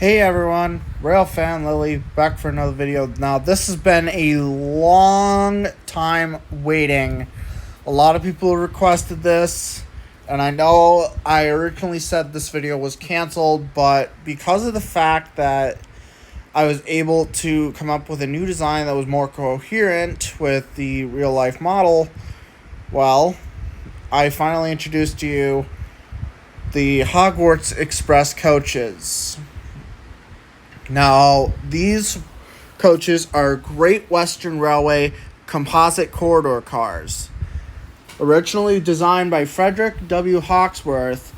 Hey everyone, Rail Fan Lily back for another video. Now this has been a long time waiting. A lot of people requested this, and I know I originally said this video was canceled, but because of the fact that I was able to come up with a new design that was more coherent with the real life model, well, I finally introduced to you the Hogwarts Express coaches. Now, these coaches are Great Western Railway composite corridor cars. Originally designed by Frederick W. Hawksworth,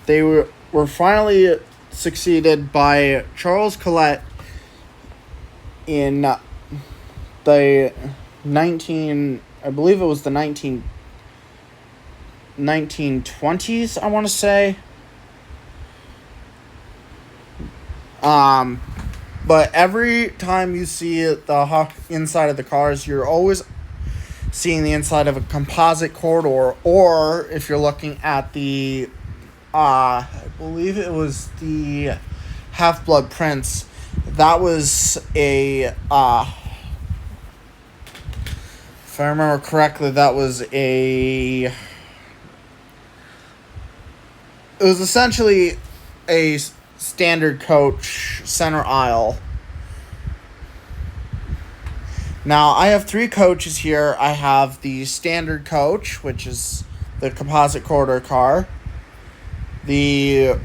they were finally succeeded by Charles Collette in the 1920s, I want to say. But every time you see the inside of the cars, you're always seeing the inside of a composite corridor, or if you're looking at the, I believe it was the Half-Blood Prince, that was a, if I remember correctly, it was essentially a standard coach center aisle. Now I have three coaches here. I have the standard coach, which is the composite corridor car, the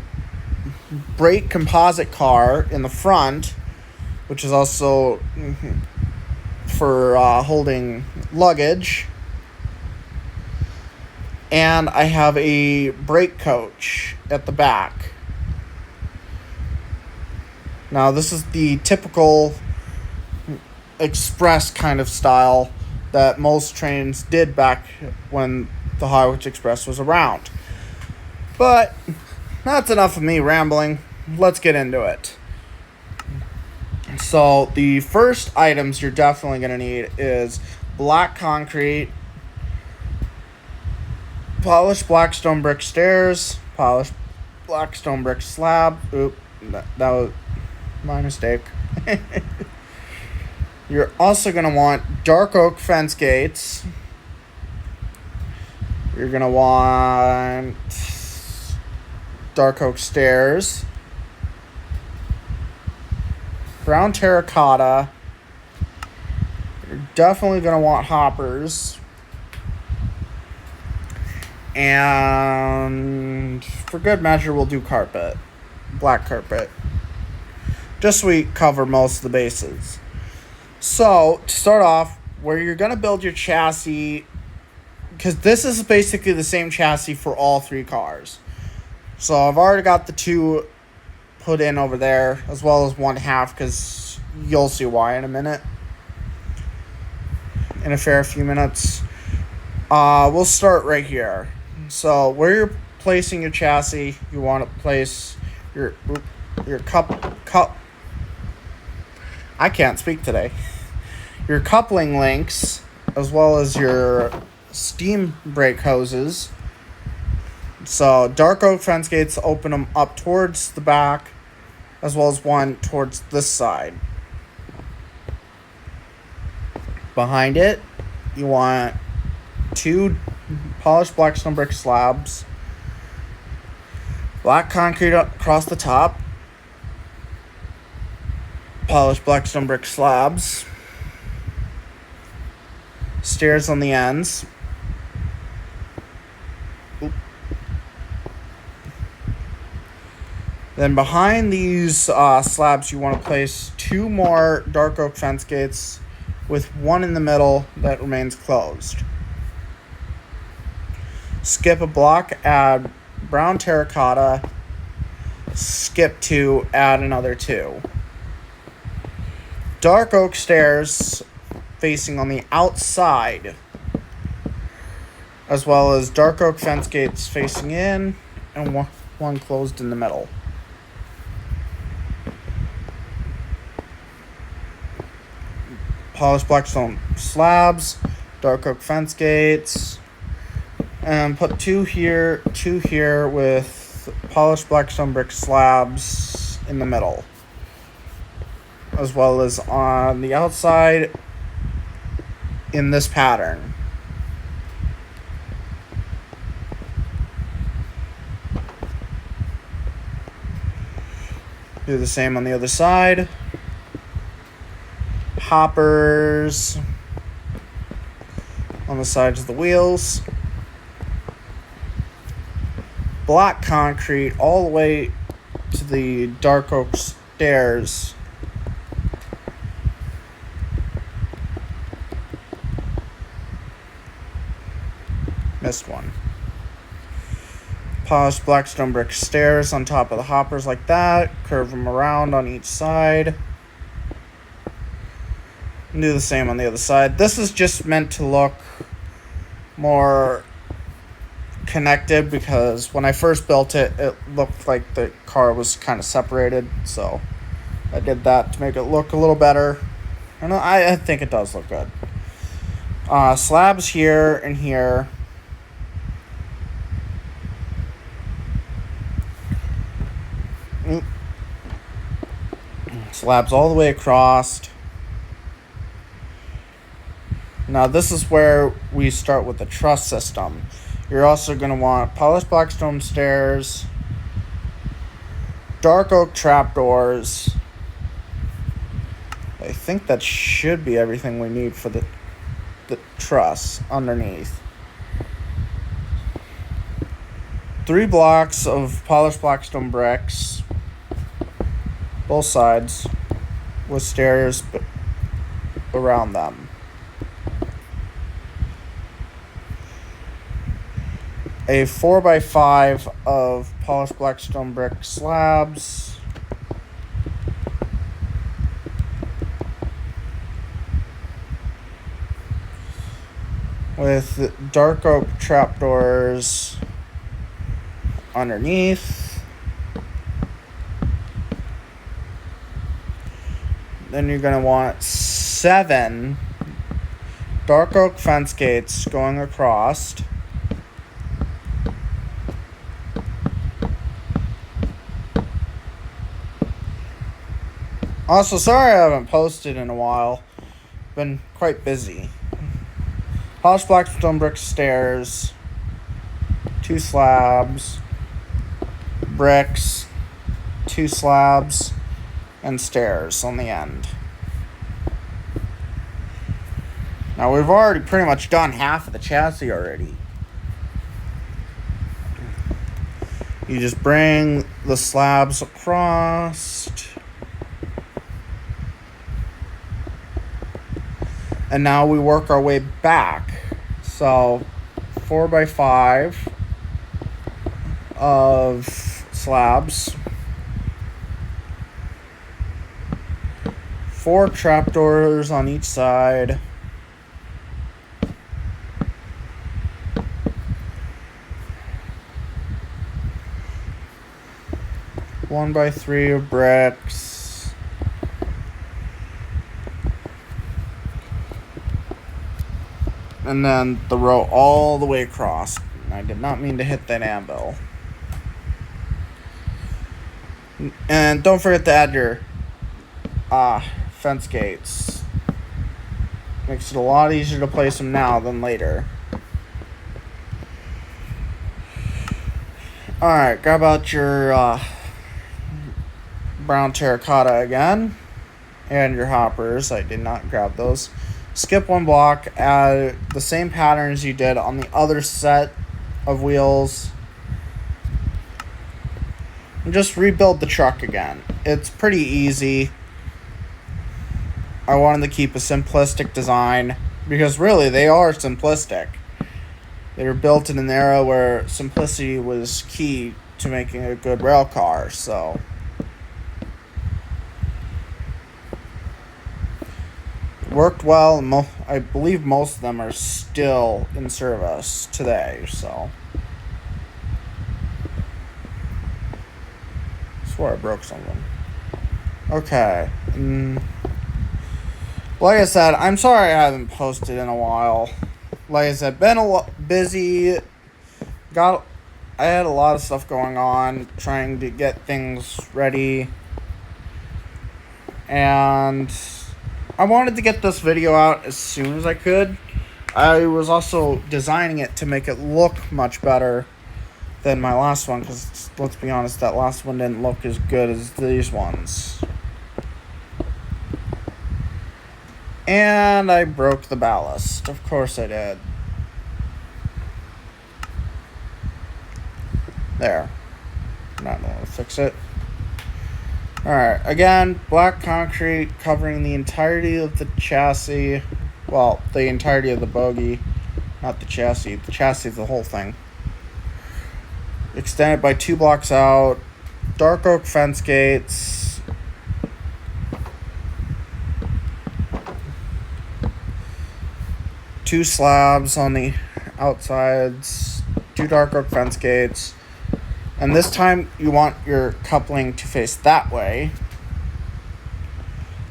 brake composite car in the front, which is also for holding luggage, and I have a brake coach at the back. Now, this is the typical express kind of style that most trains did back when the Hogwarts Express was around. But that's enough of me rambling. Let's get into it. So, the first items you're definitely going to need is black concrete, polished black stone brick stairs, polished black stone brick slab. That was my mistake. You're also going to want dark oak fence gates. You're going to want dark oak stairs. Brown terracotta. You're definitely going to want hoppers. And for good measure, we'll do carpet. Black carpet. Just so we cover most of the bases. So, to start off, where you're going to build your chassis, because this is basically the same chassis for all three cars. So, I've already got the two put in over there, as well as one half, because you'll see why in a minute. In a fair few minutes. We'll start right here. So, where you're placing your chassis, you want to place your cup. I can't speak today. Your coupling links, as well as your steam brake hoses. So dark oak fence gates, open them up towards the back, as well as one towards this side. Behind it, you want two polished black stone brick slabs, black concrete across the top, polished black stone brick slabs, stairs on the ends. Then behind these slabs, you want to place two more dark oak fence gates with one in the middle that remains closed. Skip a block, add brown terracotta. Skip two, add another two. Dark oak stairs facing on the outside, as well as dark oak fence gates facing in, and one closed in the middle. Polished blackstone slabs, dark oak fence gates, and put two here with polished blackstone brick slabs in the middle, as well as on the outside in this pattern. Do the same on the other side. Hoppers on the sides of the wheels. Black concrete all the way to the dark oak stairs. Missed one. Polished blackstone brick stairs on top of the hoppers like that. Curve them around on each side. And do the same on the other side. This is just meant to look more connected, because when I first built it, it looked like the car was kind of separated. So I did that to make it look a little better. And I think it does look good. Slabs here and here. Slabs all the way across. Now this is where we start with the truss system. You're also going to want polished blackstone stairs, dark oak trapdoors. I think that should be everything we need for the truss underneath. 3 blocks of polished blackstone bricks, both sides, with stairs around them. A 4x5 of polished blackstone brick slabs. With dark oak trapdoors underneath. Then you're going to want 7 dark oak fence gates going across. Also, sorry I haven't posted in a while. Been quite busy. Polished blackstone brick stairs. 2 slabs. Bricks. 2 slabs. And stairs on the end. Now, we've already pretty much done half of the chassis already. You just bring the slabs across. And now we work our way back. So 4x5 of slabs. 4 trapdoors on each side. One by 3 of bricks. And then the row all the way across. I did not mean to hit that anvil. And don't forget to add your fence gates. Makes it a lot easier to place them now than later. Alright, grab out your brown terracotta again. And your hoppers. I did not grab those. Skip 1 block, add the same patterns you did on the other set of wheels. And just rebuild the truck again. It's pretty easy. I wanted to keep a simplistic design, because really they are simplistic. They were built in an era where simplicity was key to making a good rail car, so... worked well, and I believe most of them are still in service today, so... I swore I broke something. Okay. Like I said, I'm sorry I haven't posted in a while. Like I said, been busy. Got I had a lot of stuff going on, trying to get things ready, and I wanted to get this video out as soon as I could. I was also designing it to make it look much better than my last one, because let's be honest, that last one didn't look as good as these ones. And I broke the ballast. Of course I did. There. Not going to fix it. Alright, again, black concrete covering the entirety of the chassis. Well, the entirety of the bogie. Not the chassis. The chassis is the whole thing. Extended by 2 blocks out. Dark oak fence gates. 2 slabs on the outsides. 2 dark oak fence gates. And this time you want your coupling to face that way,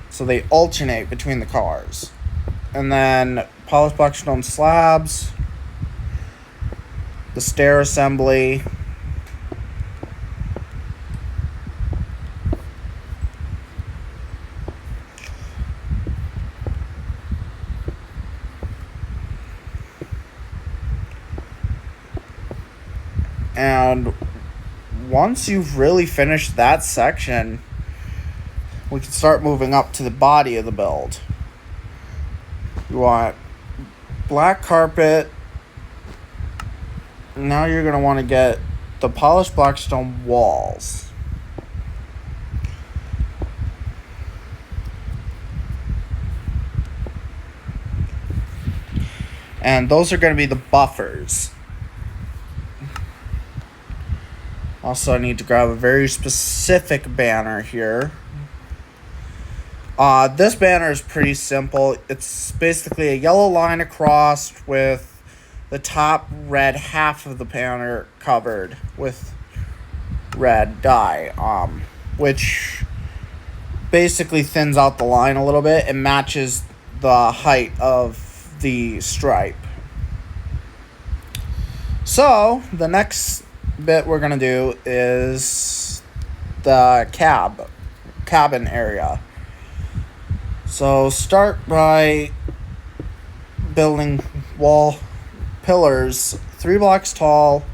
so they alternate between the cars. And then polished black stone slabs, the stair assembly, and once you've really finished that section, we can start moving up to the body of the build. You want black carpet. Now you're going to want to get the polished black stone walls. And those are going to be the buffers. Also, I need to grab a very specific banner here. This banner is pretty simple. It's basically a yellow line across with the top red half of the banner covered with red dye, which basically thins out the line a little bit and matches the height of the stripe. So, the next bit we're gonna do is the cabin area. So start by building wall pillars 3 blocks tall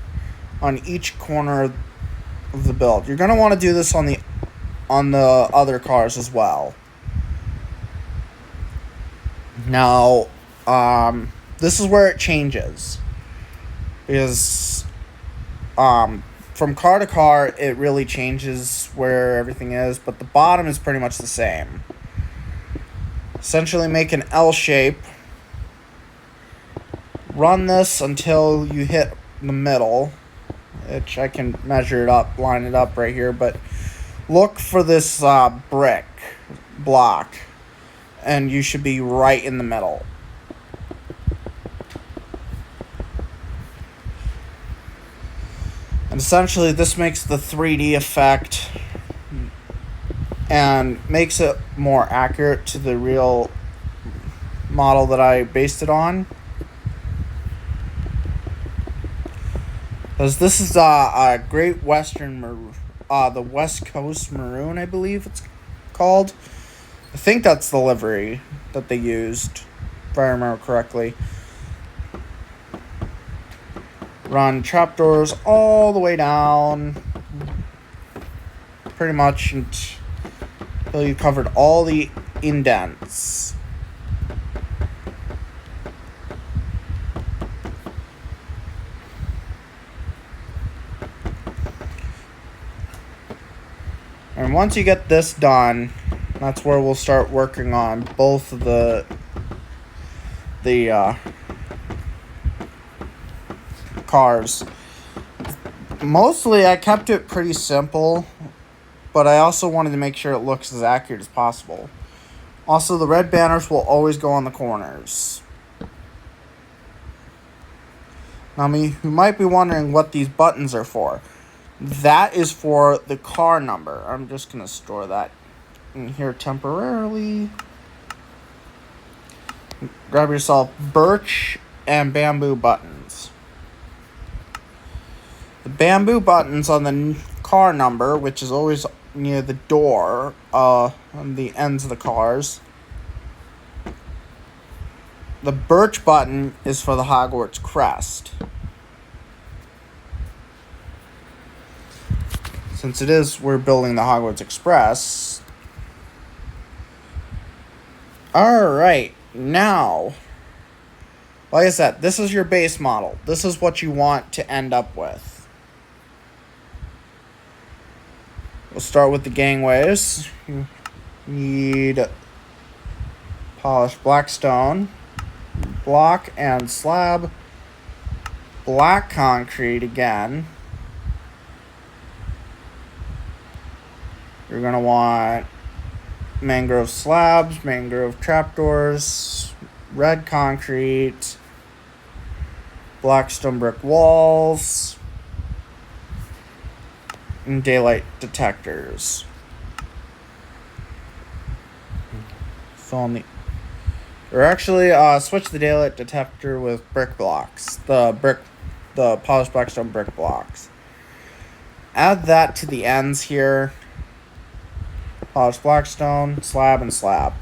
on each corner of the build. You're gonna want to do this on the other cars as well. Now, this is where it changes, because from car to car, it really changes where everything is, but the bottom is pretty much the same. Essentially make an L shape. Run this until you hit the middle, which I can measure it up, line it up right here, but look for this brick block, and you should be right in the middle. And essentially this makes the 3D effect and makes it more accurate to the real model that I based it on. Because this is a Great Western the West Coast Maroon, I believe it's called. I think that's the livery that they used, if I remember correctly. Run trapdoors all the way down, pretty much until you covered all the indents. And once you get this done, that's where we'll start working on both of the cars. Mostly I kept it pretty simple, but I also wanted to make sure it looks as accurate as possible. Also, the red banners will always go on the corners. Now, you might be wondering what these buttons are for. That is for the car number. I'm just going to store that in here temporarily. Grab yourself birch and bamboo buttons. The bamboo buttons on the car number, which is always near the door, on the ends of the cars. The birch button is for the Hogwarts crest. Since we're building the Hogwarts Express. Alright, now, like I said, this is your base model. This is what you want to end up with. We'll start with the gangways. You need polished black stone, block and slab, black concrete again. You're going to want mangrove slabs, mangrove trapdoors, red concrete, black stone brick walls, and daylight detectors. Or actually, switch the daylight detector with brick blocks. The polished black stone brick blocks. Add that to the ends here. Polished black stone, slab, and slab.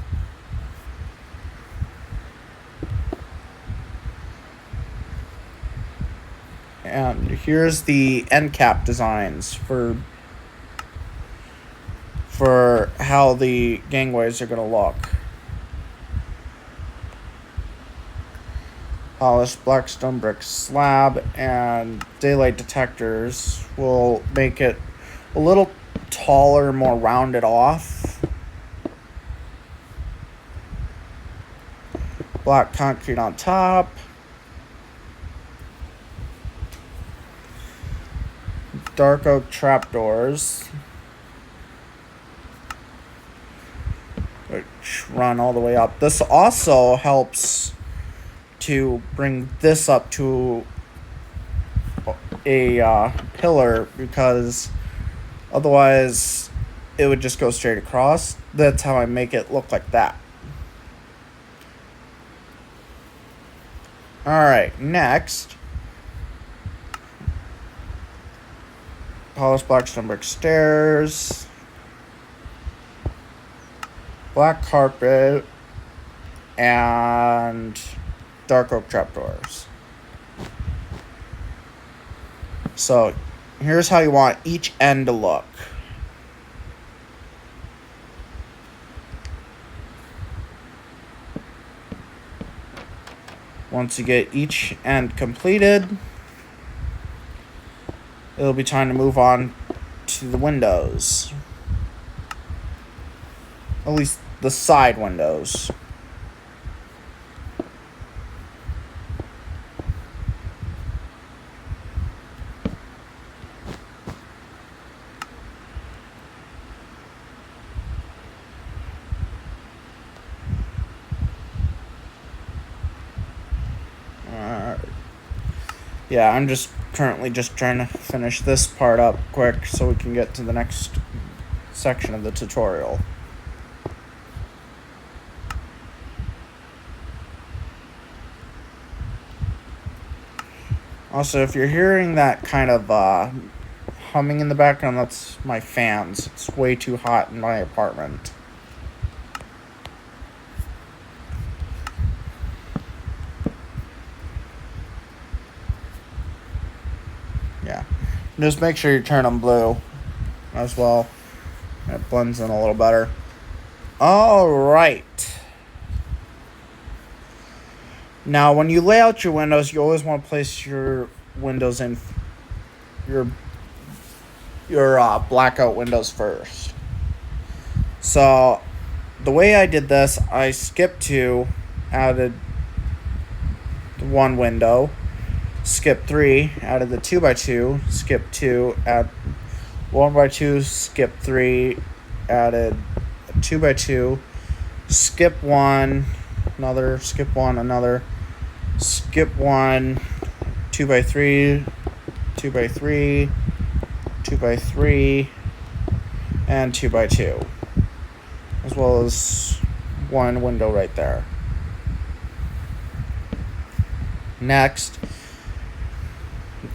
And here's the end cap designs for how the gangways are going to look. Polished black stone brick slab and daylight detectors will make it a little taller, more rounded off. Black concrete on top. Dark oak trapdoors, which run all the way up. This also helps to bring this up to a pillar, because otherwise it would just go straight across. That's how I make it look like that. Alright, next, polished black stone brick stairs, black carpet, and dark oak trapdoors. So here's how you want each end to look. Once you get each end completed, it'll be time to move on to the windows. At least the side windows. Yeah, I'm currently trying to finish this part up quick so we can get to the next section of the tutorial. Also, if you're hearing that kind of humming in the background, that's my fans. It's way too hot in my apartment. Yeah. Just make sure you turn them blue as well. It blends in a little better. Alright. Now, when you lay out your windows, you always want to place your windows in your blackout windows first. So, the way I did this, I skipped 2, added 1 window, skipped 3, added the 2x2, skipped 2, add 1x2, skip 3, added a 2x2, skip 1, another, skip 1, another, skip 1, 2x3, 2x3, 2x3, and 2x2, as well as 1 window right there. Next,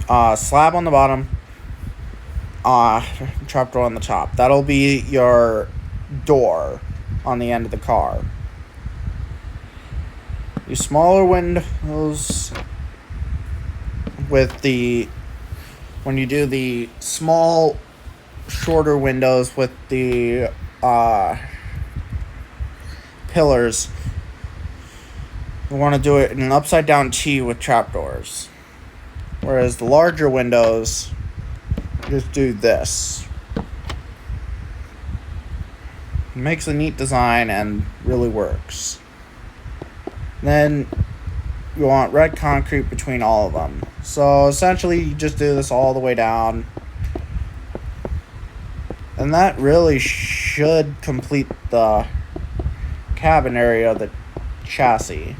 slab on the bottom, trapdoor on the top. That'll be your door on the end of the car. The smaller windows with the, when you do the small, shorter windows with the pillars, you want to do it in an upside down T with trapdoors. Whereas the larger windows, just do this. It makes a neat design and really works. Then you want red concrete between all of them. So essentially you just do this all the way down. And that really should complete the cabin area of the chassis.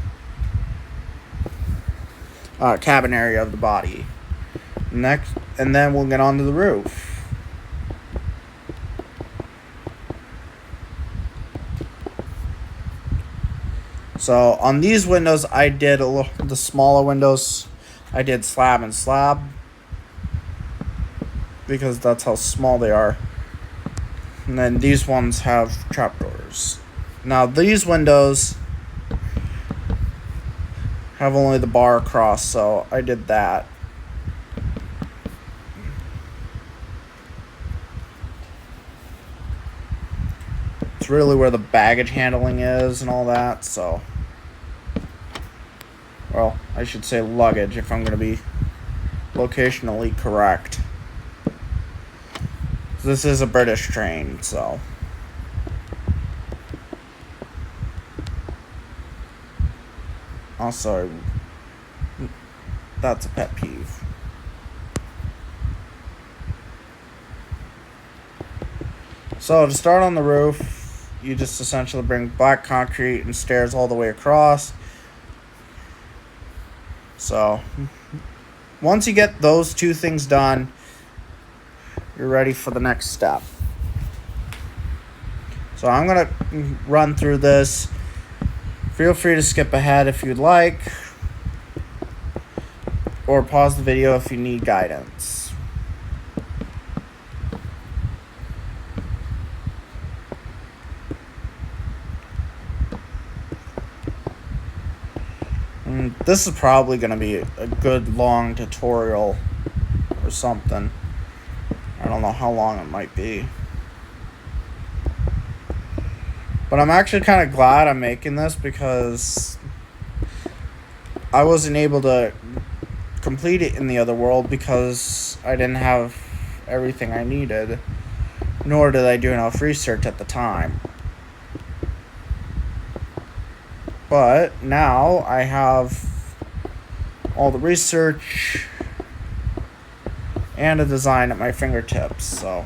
Cabin area of the body. Next, and then we'll get onto the roof. So on these windows, I did the smaller windows. I did slab and slab because that's how small they are. And then these ones have trapdoors. Now these windows have only the bar across, so I did that. It's really where the baggage handling is and all that, so. Well, I should say luggage if I'm going to be locationally correct. This is a British train, so. Also, that's a pet peeve. So to start on the roof, you just essentially bring black concrete and stairs all the way across. So once you get those two things done, you're ready for the next step. So I'm going to run through this. Feel free to skip ahead if you'd like, or pause the video if you need guidance. This is probably going to be a good long tutorial or something. I don't know how long it might be. But I'm actually kind of glad I'm making this because I wasn't able to complete it in the other world because I didn't have everything I needed, nor did I do enough research at the time. But now I have all the research and a design at my fingertips, so.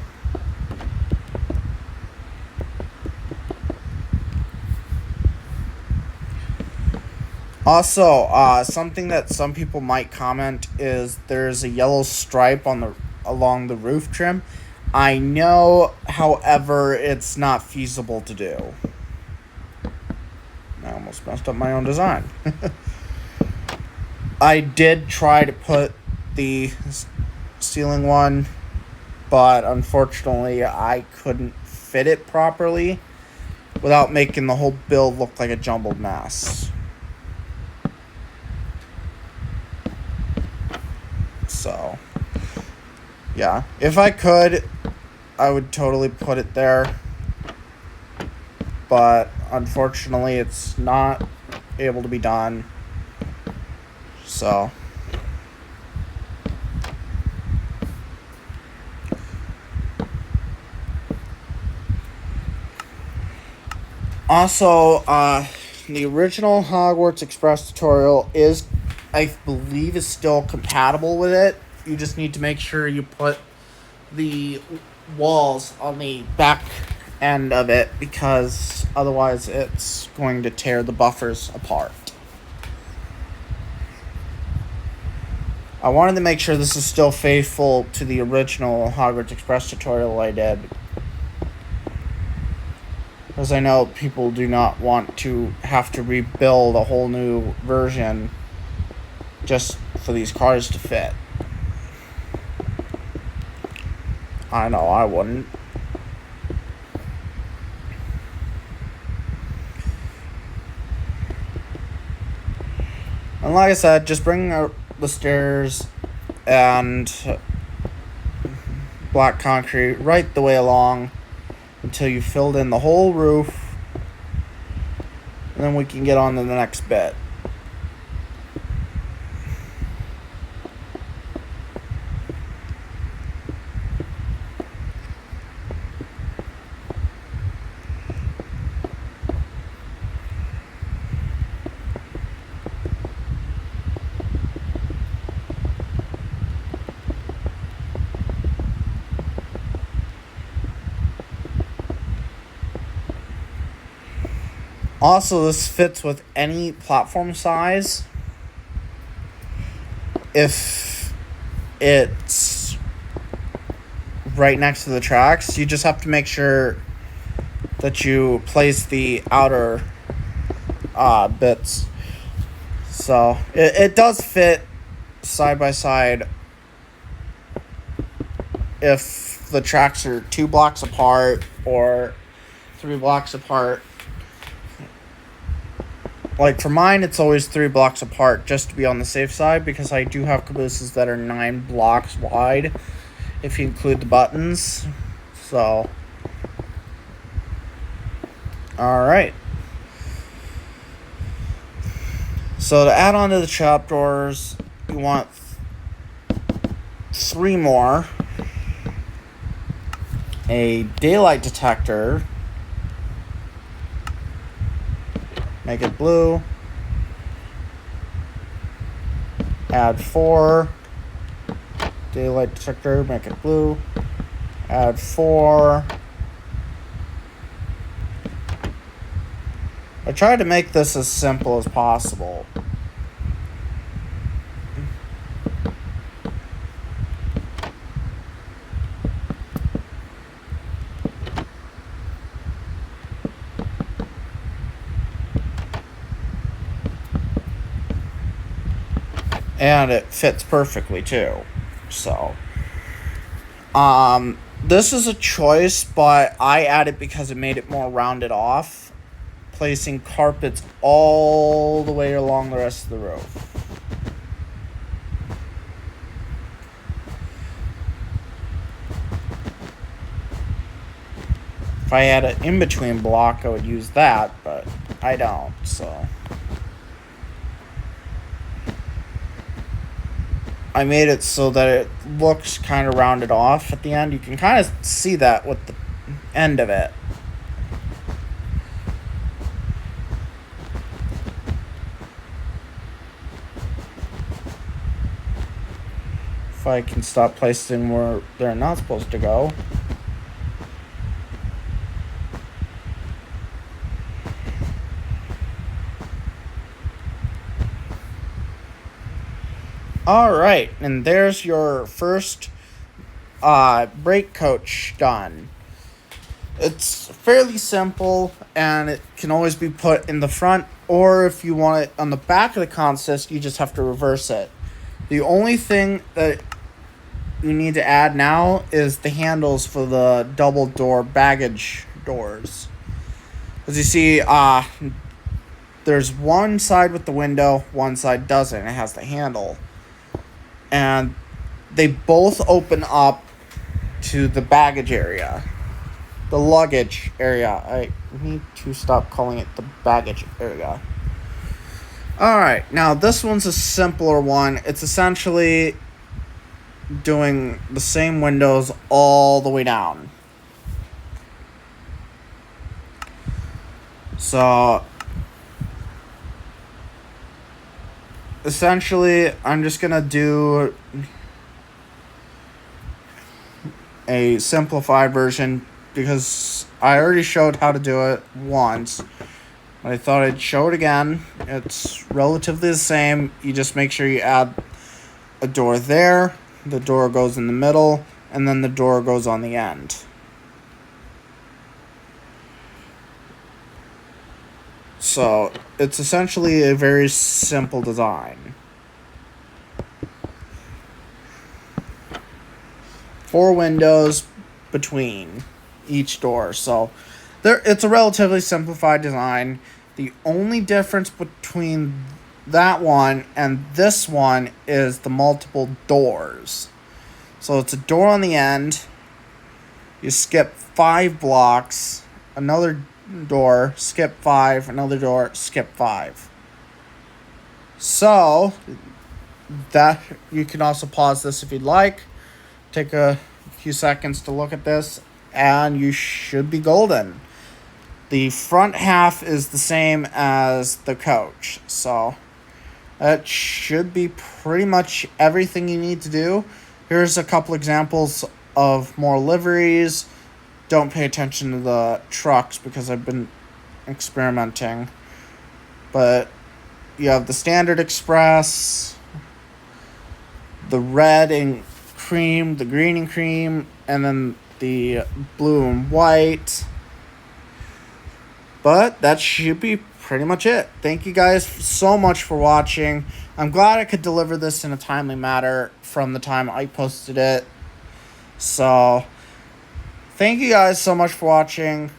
Also, something that some people might comment is there's a yellow stripe on along the roof trim. I know, however, it's not feasible to do. I almost messed up my own design. I did try to put the ceiling one, but unfortunately I couldn't fit it properly without making the whole build look like a jumbled mess. So, yeah, if I could, I would totally put it there, but unfortunately it's not able to be done. So also, the original Hogwarts Express tutorial is, I believe, is still compatible with it. You just need to make sure you put the walls on the back end of it because otherwise it's going to tear the buffers apart. I wanted to make sure this is still faithful to the original Hogwarts Express tutorial I did, because I know people do not want to have to rebuild a whole new version just for these cars to fit. I know I wouldn't. And like I said, just bring the stairs and black concrete right the way along until you filled in the whole roof. And then we can get on to the next bit. Also, this fits with any platform size. If it's right next to the tracks, you just have to make sure that you place the outer bits. So, it does fit side by side if the tracks are 2 blocks apart or 3 blocks apart. Like, for mine, it's always 3 blocks apart, just to be on the safe side, because I do have cabooses that are 9 blocks wide, if you include the buttons. So, alright. So, to add on to the trapdoors, you want 3 more. A daylight detector. Make it blue. Add 4. Daylight detector, make it blue. Add 4. I tried to make this as simple as possible. And it fits perfectly too. So, this is a choice, but I added because it made it more rounded off, placing carpets all the way along the rest of the roof. If I had an in-between block, I would use that, but I don't, so. I made it so that it looks kind of rounded off at the end. You can kind of see that with the end of it. If I can stop placing where they're not supposed to go. Alright, and there's your first brake coach done. It's fairly simple, and it can always be put in the front, or if you want it on the back of the consist, you just have to reverse it. The only thing that you need to add now is the handles for the double door baggage doors. As you see, there's one side with the window, one side doesn't. It has the handle. And they both open up to the baggage area. The luggage area. I need to stop calling it the baggage area. Alright, now this one's a simpler one. It's essentially doing the same windows all the way down. So, essentially, I'm just going to do a simplified version because I already showed how to do it once. I thought I'd show it again. It's relatively the same. You just make sure you add a door there. The door goes in the middle, and then the door goes on the end. So, it's essentially a very simple design. 4 windows, between each door. So it's a relatively simplified design. The only difference between that one and this one is the multiple doors. So it's a door on the end. You skip 5 blocks, another door, skip 5, another door, skip 5. So that you can also pause this if you'd like. Take a few seconds to look at this, and you should be golden. The front half is the same as the coach, so that should be pretty much everything you need to do. Here's a couple examples of more liveries. Don't pay attention to the trucks because I've been experimenting. But you have the Standard Express, the red and cream, the green and cream, and then the blue and white. But that should be pretty much it. Thank you guys so much for watching. I'm glad I could deliver this in a timely manner from the time I posted it. So, thank you guys so much for watching.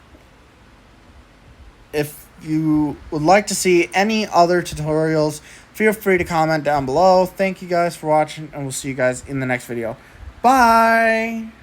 If you would like to see any other tutorials, feel free to comment down below. Thank you guys for watching, and we'll see you guys in the next video. Bye!